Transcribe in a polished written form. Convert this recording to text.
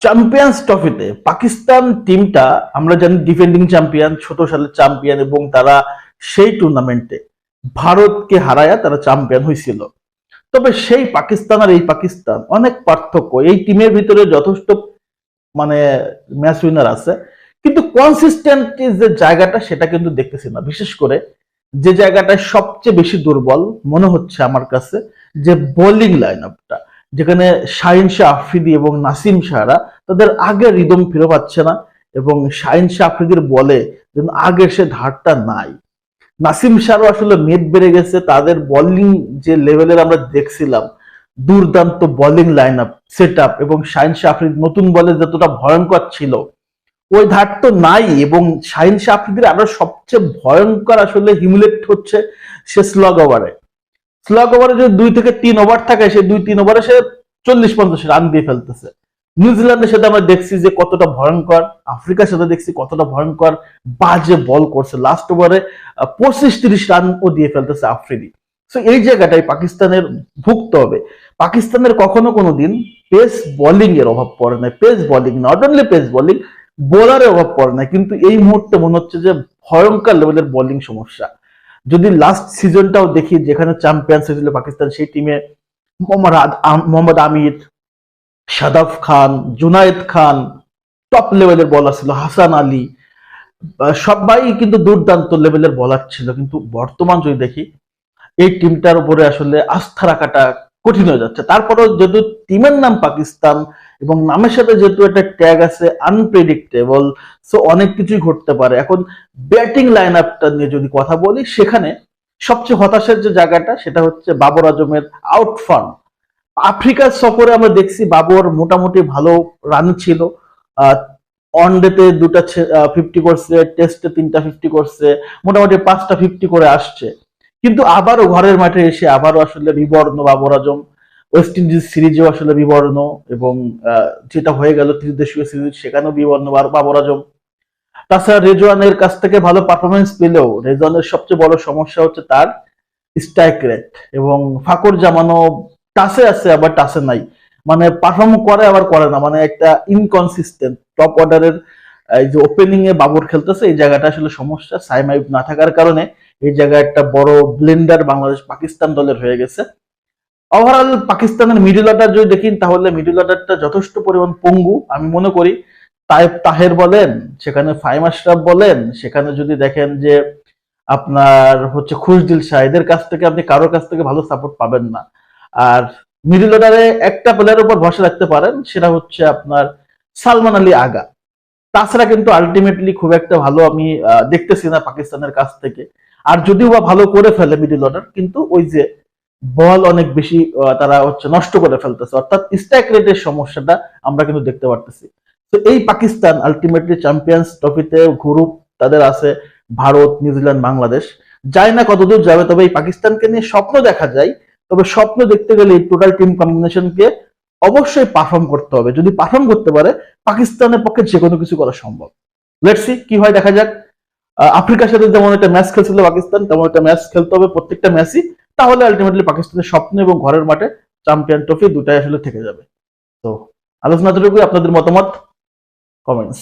Champions ট্রফিতে পাকিস্তান টিমটা আমরা জানি ডিফেন্ডিং চ্যাম্পিয়ন, 17 সালের চ্যাম্পিয়ন, এবং তারা সেই টুর্নামেন্টে ভারতকে হারায়া তারা চ্যাম্পিয়ন হয়েছিল। তবে সেই পাকিস্তান আর এই পাকিস্তান অনেক পার্থক্য। এই টিমের ভিতরে যথেষ্ট মানে ম্যাচ উইনার আছে, কিন্তু কনসিস্টেন্ট যে জায়গাটা সেটা কিন্তু দেখতেছি না। বিশেষ করে যে জায়গাটা সবচেয়ে বেশি দুর্বল মনে হচ্ছে আমার কাছে, যে বোলিং লাইন আপটা, যেখানে শাহিন শাহ আফ্রিদি এবং নাসিম শাহরা তাদের আগের রিদম ফিরে পাচ্ছে না, এবং শাহিন শাহ আফ্রিদির বলে যেন আগের সে ধারটা নাই। নাসিম শাহরও আসলে মেদ বেড়ে গেছে। তাদের বোলিং যে লেভেলের আমরা দেখছিলাম, দুর্দান্ত bowling line up set up, এবং শাহিন শাহ আফ্রিদি নতুন বলে যতটা ভয়ঙ্কর ছিল ওই ধার তো নাই। এবং শাহিন শাহ আফ্রিদির আরো সবচেয়ে ভয়ঙ্কর আসলে হিউমিলেট হচ্ছে সে স্লগ ওভারে। স্লগ ওভারে যদি 2 থেকে 3 ওভার থাকে, সে 2-3 ওভারে সে 40-50 রান দিয়ে ফেলতেছে। নিউজিল্যান্ডের সাথে আমরা দেখছি যে কতটা ভয়ঙ্কর, আফ্রিকার সাথে দেখছি কতটা ভয়ঙ্কর বাজে বল করছে। লাস্ট ওভারে 25-30 রান ও দিয়ে ফেলতেছে আফ্রিদি। সো এই জায়গাটাই পাকিস্তানের ভুগতে হবে। পাকিস্তানের কখনো কোনোদিন পেস বোলিং এর অভাব পড়ে নাই। Pace bowling, not only pace bowling, বোলারের অভাব পড়ে নাই, কিন্তু এই মুহূর্তে মনে হচ্ছে যে ভয়ঙ্কর লেভেলের বোলিং সমস্যা। যদি লাস্ট সিজনটাও দেখি, যেখানে চ্যাম্পিয়ন্স হয়েছিল পাকিস্তান, সেই টিমে মোহাম্মদ আমির, শাদাব খান, জুনায়েদ খান টপ লেভেলের বলার ছিল, হাসান আলী, সবাই কিন্তু দুর্দান্ত লেভেলের বলার ছিল। কিন্তু বর্তমান যদি দেখি, এই টিমটার উপরে আসলে আস্থা রাখাটা কঠিন হয়ে যাচ্ছে। তারপরেও যেহেতু টিমের নাম পাকিস্তান এবং নামের সাথে যেহেতু একটা ট্যাগ আছে আনপ্রেডিক্টেবল, সো অনেক কিছুই ঘটতে পারে। এখন ব্যাটিং লাইন আপটা নিয়ে যদি কথা বলি, সেখানে সবচেয়ে হতাশার যে জায়গাটা সেটা হচ্ছে বাবর আজমের আউটফর্ম। আফ্রিকার সফরে আমরা দেখছি বাবর মোটামুটি ভালো রান ছিল। ওয়ানডেতে 2টা 50 করছে, টেস্টে 3টা 50 করছে, মোটামুটি 5টা 50 করে আসছে। কিন্তু আবারও ঘরের মাঠে এসে আবারও আসলে বিবর্ণ বাবর আজম। ওয়েস্ট ইন্ডিজ সিরিজেও আসলে বিবর্ণ, এবং যেটা হয়ে গেল ত্রিদেশীয় সিরিজ, সেখানেও বিবর্ণ বাবর আজম। তাছাড়া রেজওয়ানের কাছ থেকে ভালো পারফরমেন্স পেলেও রেজওয়ানের সবচেয়ে বড় সমস্যা হচ্ছে তার স্ট্রাইক রেট, এবং ফাকর জামানও টাসে আছে আবার টাসে নাই, মানে পারফর্ম করে আবার করে না, মানে একটা ইনকনসিস্টেন্ট। টপ অর্ডারের এই যে ওপেনিং এ বাবর খেলতেছে, এই জায়গাটা আসলে সমস্যা। সাইম আইয়ুব না থাকার কারণে এই জায়গায় একটা বড় ব্লেন্ডার বাংলাদেশ পাকিস্তান দলের হয়ে গেছে। ওভারঅল পাকিস্তানের মিডল অর্ডার যদি দেখি, তাহলে মিডল অর্ডারটা যথেষ্ট পরিমাণ পঙ্গু আমি মনে করি। তায়েব তাহের বলেন, সেখানে ফাহিম আশরাফ বলেন, সেখানে যদি দেখেন যে আপনার হচ্ছে খুশদিল শাহ, এদের কাছ থেকে আপনি কারোর কাছ থেকে ভালো সাপোর্ট পাবেন না। আর মিডল অর্ডারে একটা প্লেয়ারের উপর ভরসা রাখতে পারেন, সেটা হচ্ছে আপনার সালমান আলী আগা। তাছাড়া কিন্তু আলটিমেটলি খুব একটা ভালো আমি দেখতেছি না পাকিস্তানের কাছ থেকে। আর যদিও বা ভালো করে ফেলে মিডল অর্ডার, কিন্তু ওই যে বল অনেক বেশি তারা হচ্ছে নষ্ট করে ফেলতেছে, অর্থাৎ স্ট্রাইক রেটের সমস্যাটা আমরা কিন্তু দেখতে পারতেছি। তো এই পাকিস্তান আলটিমেটলি চ্যাম্পিয়ন্স ট্রফিতে গ্রুপ তাদের আছে ভারত, নিউজিল্যান্ড, বাংলাদেশ। জানি না কতদূর যাবে, তবে এই পাকিস্তানকে নিয়ে স্বপ্ন দেখা যায়। তবে স্বপ্ন দেখতে গেলে এই টোটাল টিম কম্বিনেশনকে অবশ্যই পারফর্ম করতে হবে। যদি পারফর্ম করতে পারে, পাকিস্তানের পক্ষে যে কোনো কিছু করা সম্ভব। লেটস সি কি হয়, দেখা যাক। আফ্রিকার সাথে যেমন একটা ম্যাচ খেলছিল পাকিস্তান, তেমন একটা ম্যাচ খেলতে হবে প্রত্যেকটা ম্যাচই। তাহলে আলটিমেটলি পাকিস্তানের স্বপ্ন এবং ঘরের মাঠে চ্যাম্পিয়ন ট্রফি দুটাই আসলে থেকে যাবে। তো আলোচনা যতটুকু, আপনাদের মতামত কমেন্টস।